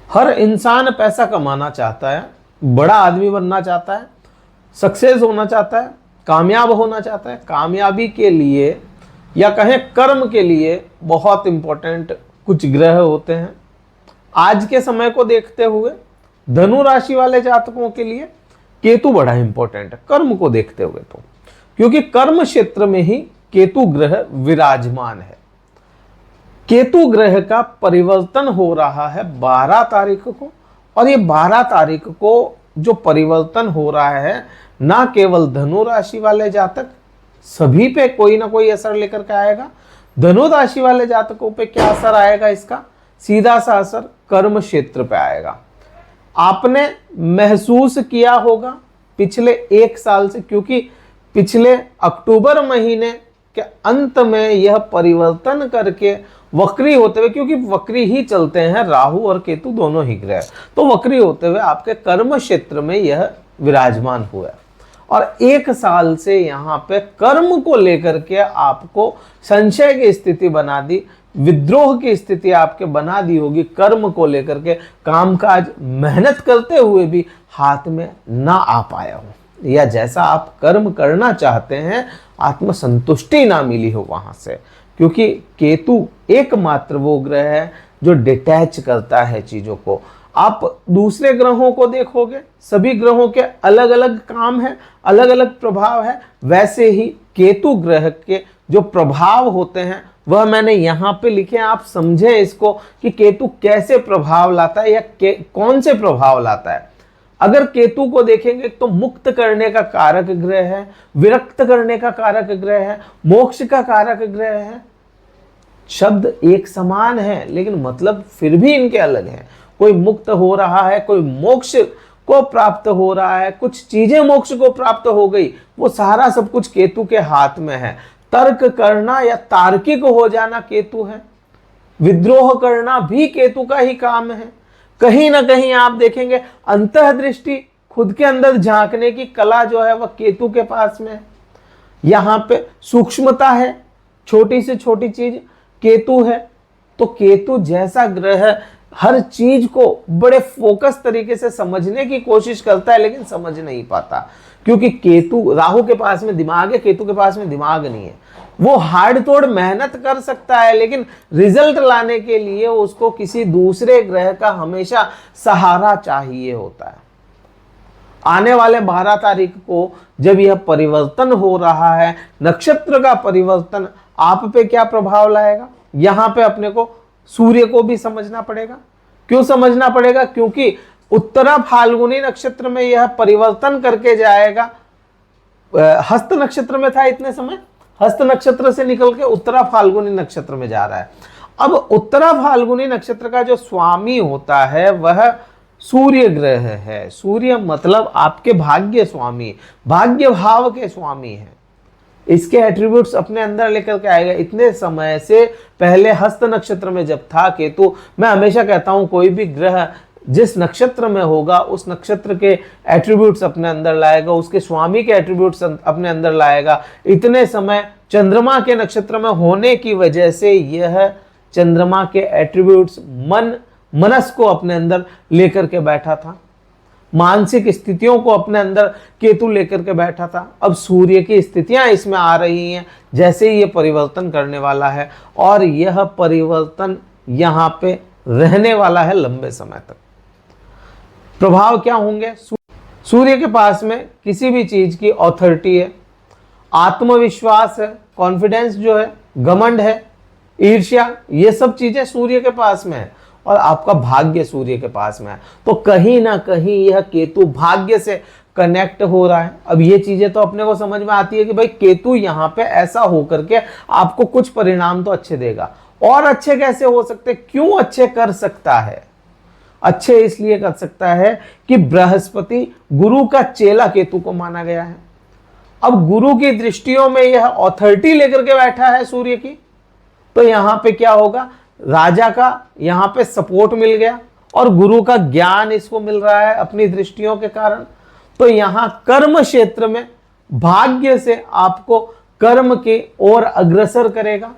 हर इंसान पैसा कमाना चाहता है, बड़ा आदमी बनना चाहता है, सक्सेस होना चाहता है, कामयाब होना चाहता है। कामयाबी के लिए या कहें कर्म के लिए बहुत इंपॉर्टेंट कुछ ग्रह होते हैं। आज के समय को देखते हुए धनु राशि वाले जातकों के लिए केतु बड़ा इंपॉर्टेंट है कर्म को देखते हुए, तो क्योंकि कर्म क्षेत्र में ही केतु ग्रह विराजमान है। केतु ग्रह का परिवर्तन हो रहा है 12 तारीख को, और ये 12 तारीख को जो परिवर्तन हो रहा है ना केवल धनु राशि वाले जातक, सभी पे कोई ना कोई असर लेकर के आएगा। धनु राशि वाले जातकों पे क्या असर आएगा, इसका सीधा सा असर कर्म क्षेत्र पे आएगा। आपने महसूस किया होगा पिछले 1 साल से, क्योंकि पिछले अक्टूबर महीने के अंत में यह परिवर्तन करके वक्री होते हुए, क्योंकि वक्री ही चलते हैं राहु और केतु दोनों ही ग्रह, तो वक्री होते हुए आपके कर्म क्षेत्र में यह विराजमान हुआ। और 1 साल से यहाँ पे कर्म को लेकर के आपको संशय की स्थिति बना दी, विद्रोह की स्थिति आपके बना दी होगी। कर्म को लेकर के कामकाज मेहनत करते हुए भी हाथ में ना आ पाया हो, या जैसा आप कर्म करना चाहते हैं आत्मसंतुष्टि ना मिली हो वहां से, क्योंकि केतु एकमात्र वो ग्रह है जो डिटैच करता है चीजों को। आप दूसरे ग्रहों को देखोगे, सभी ग्रहों के अलग अलग काम है, अलग अलग प्रभाव है, वैसे ही केतु ग्रह के जो प्रभाव होते हैं वह मैंने यहाँ पे लिखे हैं। आप समझें इसको कि केतु कैसे प्रभाव लाता है या कौन से प्रभाव लाता है। अगर केतु को देखेंगे तो मुक्त करने का कारक ग्रह है, विरक्त करने का कारक ग्रह है, मोक्ष का कारक ग्रह है। शब्द एक समान है लेकिन मतलब फिर भी इनके अलग हैं। कोई मुक्त हो रहा है, कोई मोक्ष को प्राप्त हो रहा है, कुछ चीजें मोक्ष को प्राप्त हो गई, वो सारा सब कुछ केतु के हाथ में है। तर्क करना या तार्किक हो जाना केतु है, विद्रोह करना भी केतु का ही काम है। कहीं ना कहीं आप देखेंगे अंतर्दृष्टि, खुद के अंदर झांकने की कला जो है वह केतु के पास में है। यहाँ पे सूक्ष्मता है, छोटी से छोटी चीज केतु है। तो केतु जैसा ग्रह हर चीज को बड़े फोकस तरीके से समझने की कोशिश करता है लेकिन समझ नहीं पाता, क्योंकि केतु, राहु के पास में दिमाग है, केतु के पास में दिमाग नहीं है। वो हार्ड तोड़ मेहनत कर सकता है लेकिन रिजल्ट लाने के लिए उसको किसी दूसरे ग्रह का हमेशा सहारा चाहिए होता है। आने वाले 12 तारीख को जब यह परिवर्तन हो रहा है, नक्षत्र का परिवर्तन आप पे क्या प्रभाव लाएगा, यहां पे अपने को सूर्य को भी समझना पड़ेगा। क्यों समझना पड़ेगा? क्योंकि उत्तरा फाल्गुनी नक्षत्र में यह परिवर्तन करके जाएगा। हस्त नक्षत्र में था इतने समय, हस्त नक्षत्र से निकल के उत्तरा फाल्गुनी नक्षत्र में जा रहा है। अब उत्तरा फाल्गुनी नक्षत्र का जो स्वामी होता है वह सूर्य ग्रह है। सूर्य मतलब आपके भाग्य स्वामी, भाग्य भाव के स्वामी है। इसके एट्रीब्यूट्स अपने अंदर लेकर के आएगा। इतने समय से पहले हस्त नक्षत्र में जब था केतु, मैं हमेशा कहता हूं कोई भी ग्रह जिस नक्षत्र में होगा उस नक्षत्र के एट्रीब्यूट्स अपने अंदर लाएगा, उसके स्वामी के एट्रीब्यूट्स अपने अंदर लाएगा। इतने समय चंद्रमा के नक्षत्र में होने की वजह से यह चंद्रमा के एट्रीब्यूट्स मनस को अपने अंदर लेकर के बैठा था, मानसिक स्थितियों को अपने अंदर केतु लेकर के बैठा था। अब सूर्य की स्थितियां इसमें आ रही हैं जैसे ही ये परिवर्तन करने वाला है, और यह परिवर्तन यहाँ पे रहने वाला है लंबे समय तक। प्रभाव क्या होंगे? सूर्य के पास में किसी भी चीज की ऑथोरिटी है, आत्मविश्वास है, कॉन्फिडेंस जो है, घमंड है, ईर्ष्या, ये सब चीजें सूर्य के पास में है, और आपका भाग्य सूर्य के पास में है। तो कहीं ना कहीं यह केतु भाग्य से कनेक्ट हो रहा है। अब ये चीजें तो अपने को समझ में आती है कि भाई केतु यहाँ पे ऐसा होकर के आपको कुछ परिणाम तो अच्छे देगा। और अच्छे कैसे हो सकते, क्यों अच्छे कर सकता है? अच्छे इसलिए कर सकता है कि बृहस्पति गुरु का चेला केतु को माना गया है। अब गुरु की दृष्टियों में यह ऑथोरिटी लेकर के बैठा है सूर्य की, तो यहां पे क्या होगा, राजा का यहां पे सपोर्ट मिल गया और गुरु का ज्ञान इसको मिल रहा है अपनी दृष्टियों के कारण। तो यहां कर्म क्षेत्र में भाग्य से आपको कर्म के ओर अग्रसर करेगा।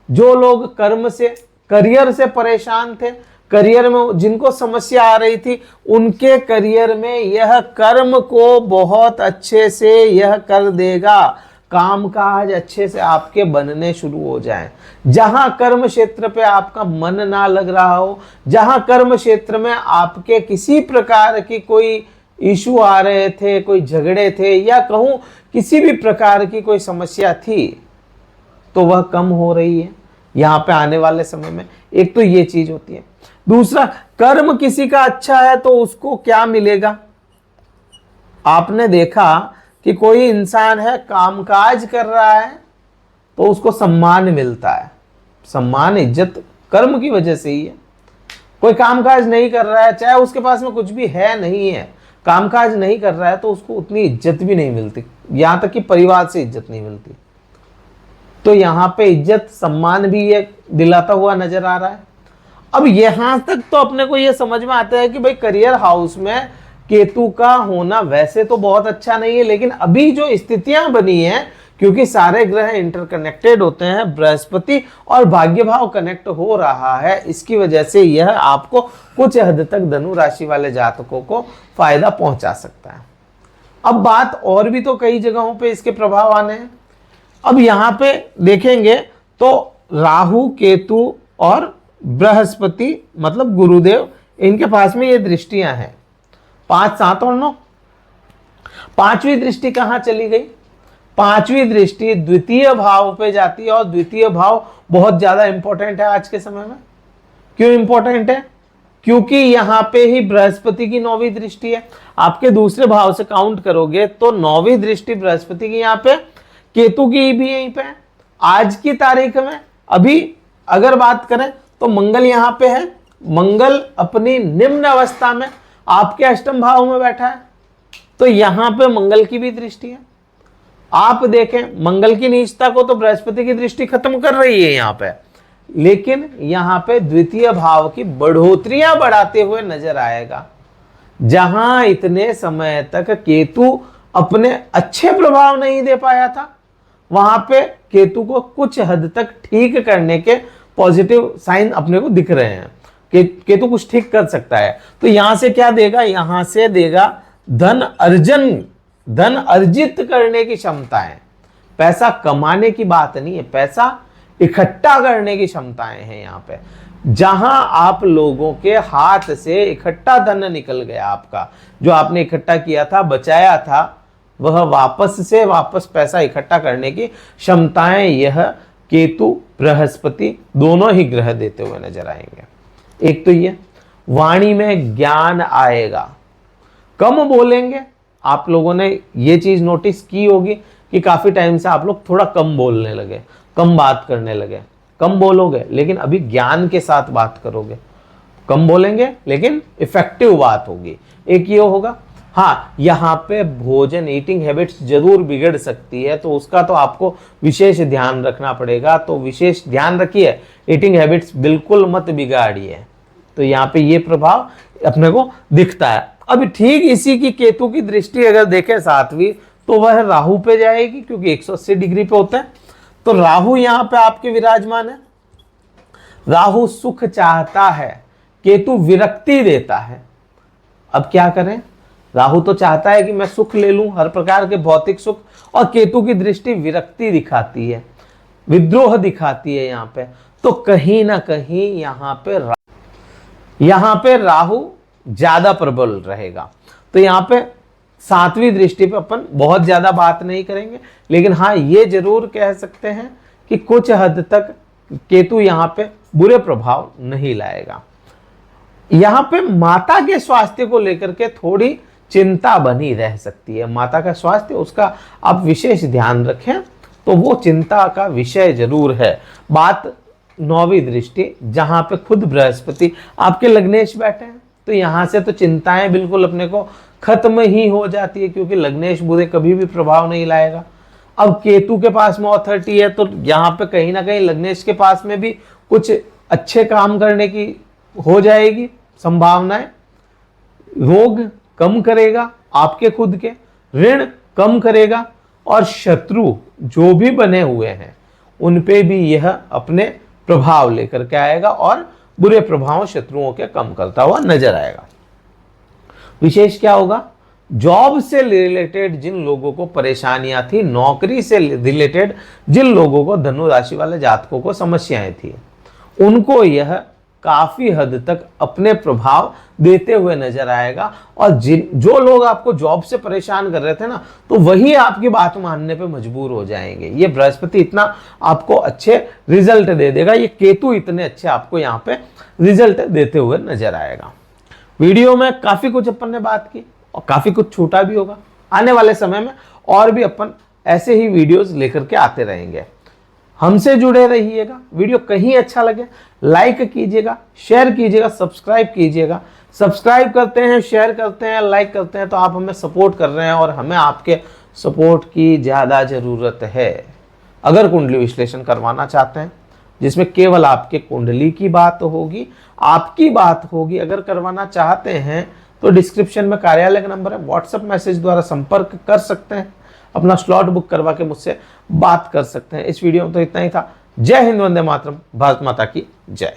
जो लोग कर्म से, करियर से परेशान थे, करियर में जिनको समस्या आ रही थी, उनके करियर में यह कर्म को बहुत अच्छे से यह कर देगा। कामकाज अच्छे से आपके बनने शुरू हो जाएं। जहां कर्म क्षेत्र पे आपका मन ना लग रहा हो, जहां कर्म क्षेत्र में आपके किसी प्रकार की कोई इशू आ रहे थे, कोई झगड़े थे, या कहूं किसी भी प्रकार की कोई समस्या थी, तो वह कम हो रही है यहां पे आने वाले समय में। एक तो ये चीज होती है। दूसरा, कर्म किसी का अच्छा है तो उसको क्या मिलेगा? आपने देखा कि कोई इंसान है, कामकाज कर रहा है तो उसको सम्मान मिलता है। सम्मान, इज्जत कर्म की वजह से ही है। कोई कामकाज नहीं कर रहा है, चाहे उसके पास में कुछ भी है नहीं है, कामकाज नहीं कर रहा है, तो उसको उतनी इज्जत भी नहीं मिलती, यहां तक कि परिवार से इज्जत नहीं मिलती। तो यहां पे इज्जत सम्मान भी ये दिलाता हुआ नजर आ रहा है। अब यहां तक तो अपने को ये समझ में आता है कि भाई करियर हाउस में केतु का होना वैसे तो बहुत अच्छा नहीं है, लेकिन अभी जो स्थितियां बनी हैं, क्योंकि सारे ग्रह इंटरकनेक्टेड होते हैं, बृहस्पति और भाग्य भाव कनेक्ट हो रहा है, इसकी वजह से यह आपको कुछ हद तक धनु राशि वाले जातकों को फायदा पहुंचा सकता है। अब बात और भी तो कई जगहों पे इसके प्रभाव आने हैं। अब यहां पे देखेंगे तो राहु, केतु और बृहस्पति मतलब गुरुदेव, इनके पास में ये दृष्टियां हैं 5, 7 और 9। पांचवी दृष्टि कहां चली गई? पांचवी दृष्टि द्वितीय भाव पे जाती है, और द्वितीय भाव बहुत ज्यादा इंपॉर्टेंट है आज के समय में। क्यों इंपॉर्टेंट है? क्योंकि यहां पे ही बृहस्पति की 9वीं दृष्टि है। आपके दूसरे भाव से काउंट करोगे तो 9वीं दृष्टि बृहस्पति की यहां पे, केतु की भी यहीं पे है। आज की तारीख में अभी अगर बात करें तो मंगल यहां पे है। मंगल अपनी निम्न अवस्था में आपके अष्टम भाव में बैठा है, तो यहां पे मंगल की भी दृष्टि है। आप देखें, मंगल की नीचता को तो बृहस्पति की दृष्टि खत्म कर रही है यहां पे, लेकिन यहां पे द्वितीय भाव की बढ़ोतरियां बढ़ाते हुए नजर आएगा। जहां इतने समय तक केतु अपने अच्छे प्रभाव नहीं दे पाया था, वहां पे केतु को कुछ हद तक ठीक करने के पॉजिटिव साइन अपने को दिख रहे हैं। केतु कुछ ठीक कर सकता है। तो यहां से क्या देगा? यहां से देगा धन अर्जन, धन अर्जित करने की क्षमताएं। पैसा कमाने की बात नहीं है, पैसा इकट्ठा करने की क्षमताएं हैं यहां पे। जहां आप लोगों के हाथ से इकट्ठा धन निकल गया, आपका जो आपने इकट्ठा किया था, बचाया था, वह वापस पैसा इकट्ठा करने की क्षमताएं यह केतु बृहस्पति दोनों ही ग्रह देते हुए नजर आएंगे। एक तो ये वाणी में ज्ञान आएगा, कम बोलेंगे। आप लोगों ने ये चीज नोटिस की होगी कि काफी टाइम से आप लोग थोड़ा कम बोलने लगे, कम बात करने लगे। कम बोलोगे लेकिन अभी ज्ञान के साथ बात करोगे। कम बोलेंगे लेकिन इफेक्टिव बात होगी, एक ये होगा। हाँ, यहाँ पे भोजन, ईटिंग हैबिट्स जरूर बिगड़ सकती है, तो उसका तो आपको विशेष ध्यान रखना पड़ेगा। तो विशेष ध्यान रखिए, ईटिंग हैबिट्स बिल्कुल मत बिगाड़िए। तो यहाँ पे ये प्रभाव अपने को दिखता है। अब ठीक इसी की केतु की दृष्टि अगर देखें 7वीं, तो वह राहु पे जाएगी, क्योंकि 180 डिग्री पे होता है। तो राहु यहाँ पे आपके विराजमान है। राहु सुख चाहता है, केतु विरक्ति देता है। अब क्या करें? राहु तो चाहता है कि मैं सुख ले लूं, हर प्रकार के भौतिक सुख, और केतु की दृष्टि विरक्ति दिखाती है, विद्रोह दिखाती है यहाँ पे। तो कहीं ना कहीं यहाँ पे राहु ज्यादा प्रबल रहेगा। तो यहाँ पे 7वीं दृष्टि पे अपन बहुत ज्यादा बात नहीं करेंगे, लेकिन हाँ ये जरूर कह सकते हैं कि कुछ हद तक केतु यहाँ पे बुरे प्रभाव नहीं लाएगा। यहाँ पे माता के स्वास्थ्य को लेकर के थोड़ी चिंता बनी रह सकती है। माता का स्वास्थ्य, उसका आप विशेष ध्यान रखें, तो वो चिंता का विषय जरूर है। बात 9वीं दृष्टि, जहां पे खुद बृहस्पति आपके लग्नेश बैठे हैं, तो यहां से तो चिंताएं बिल्कुल अपने को खत्म ही हो जाती है, क्योंकि लग्नेश बुरे कभी भी प्रभाव नहीं लाएगा। अब केतु के पास में ऑथोरिटी है, तो यहाँ पे कहीं ना कहीं लग्नेश के पास में भी कुछ अच्छे काम करने की हो जाएगी संभावनाएं। रोग कम करेगा आपके खुद के, ऋण कम करेगा, और शत्रु जो भी बने हुए हैं उन पे भी यह अपने प्रभाव लेकर के आएगा, और बुरे प्रभाव शत्रुओं के कम करता हुआ नजर आएगा। विशेष क्या होगा? जॉब से रिलेटेड जिन लोगों को परेशानियां थी, नौकरी से रिलेटेड जिन लोगों को, धनु राशि वाले जातकों को समस्याएं थी, उनको यह काफी हद तक अपने प्रभाव देते हुए नजर आएगा। और जो लोग आपको जॉब से परेशान कर रहे थे ना, तो वही आपकी बात मानने पे मजबूर हो जाएंगे। ये बृहस्पति इतना आपको अच्छे रिजल्ट दे देगा, ये केतु इतने अच्छे आपको यहाँ पे रिजल्ट देते हुए नजर आएगा। वीडियो में काफी कुछ अपन ने बात की और काफी कुछ छूटा भी होगा। आने वाले समय में और भी अपन ऐसे ही वीडियोस लेकर के आते रहेंगे। हमसे जुड़े रहिएगा। वीडियो कहीं अच्छा लगे लाइक कीजिएगा, शेयर कीजिएगा, सब्सक्राइब कीजिएगा। सब्सक्राइब करते हैं, शेयर करते हैं, लाइक करते हैं तो आप हमें सपोर्ट कर रहे हैं और हमें आपके सपोर्ट की ज़्यादा ज़रूरत है। अगर कुंडली विश्लेषण करवाना चाहते हैं जिसमें केवल आपके कुंडली की बात होगी, आपकी बात होगी, अगर करवाना चाहते हैं तो डिस्क्रिप्शन में कार्यालय का नंबर है, व्हाट्सएप मैसेज द्वारा संपर्क कर सकते हैं, अपना स्लॉट बुक करवा के मुझसे बात कर सकते हैं। इस वीडियो में तो इतना ही था। जय हिंद, वंदे मातरम, भारत माता की जय।